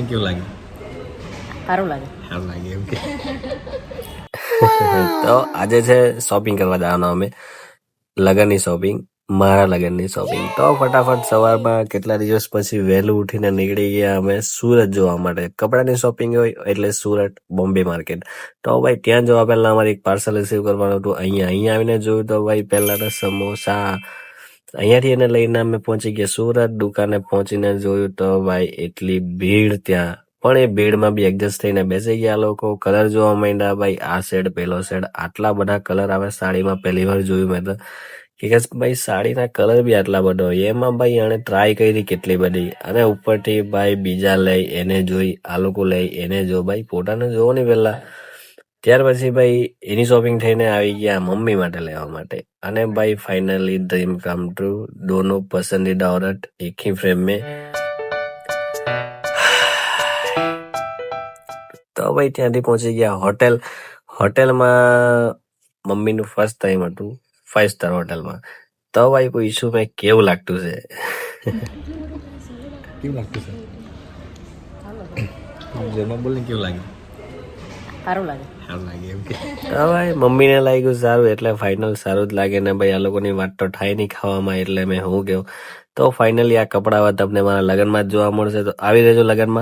કેવું લાગે? સારું લાગે. સારું લાગે એમ કે તો આજે છે શોપિંગ કરવા જવાનો અમે, લગનની શોપિંગ, મારા લગનની શોપિંગ. તો ફટાફટ સવારમાં કેટલા દિવસ પછી વહેલું ઉઠીને નીકળી ગયા અમે સુરત જોવા માટે. કપડાની શોપિંગ હોય એટલે સુરત બોમ્બે માર્કેટ. તો ભાઈ ત્યાં જવા પહેલા અમારે એક પાર્સલ રિસીવ કરવાનું હતું. અહીંયા આવીને જોયું તો ભાઈ પહેલા તો સમોસા, અહીંયાથી એને લઈને અમે પહોંચી ગયા સુરત. દુકાને પહોંચીને જોયું તો ભાઈ એટલી ભીડ ત્યાં, પણ એ ભીડમાં બી એડજસ્ટ થઈને બેસી ગયા લોકો. કલર જોવા માંડ્યા ભાઈ, આ શેડ પેલો શેડ, આટલા બધા કલર આવે સાડીમાં પહેલી વાર જોયું મેં તો. કે ભાઈ સાડીના કલર બી આટલા બધા હોય. એમાં ભાઈ એને ટ્રાય કરી કેટલી બધી, અને ઉપરથી ભાઈ બીજા લઈ એને જોઈ, આ લોકો લઈ એને જો. ભાઈ પોતાને જોવો ને પહેલા, ત્યાર પછી ભાઈ એની શોપિંગ થઈને આવી ગયા મમ્મી માટે લેવા માટે. અને ભાઈ ફાઇનલી ડ્રીમ કમ ટ્रू, દોનો પસંદીદા औरत एक ही फ्रेम में. તો ભાઈ ત્યાંથી પહોંચી ગયા હોટેલમાં. મમ્મીનું ફર્સ્ટ ટાઈમ હતું 5 સ્ટાર હોટેલમાં. તો ભાઈ પૂછ્યું મેં કેવું લાગતું છે. કેવું લાગતું છે? જેમાં બોલ ને કેવું લાગે? સારું લાગે. સારું લાગે એમ કે તો ભાઈ મમ્મીને લાગ્યું સારું એટલે ફાઇનલ સારું જ લાગે ને ભાઈ. આ લોકોની વાત તો થાય નહીં ખાવામાં, એટલે મેં શું કહું. તો ફાઇનલી આ કપડાં તમને મારા લગ્નમાં જ જોવા મળશે. તો આવી રહેજો લગ્નમાં.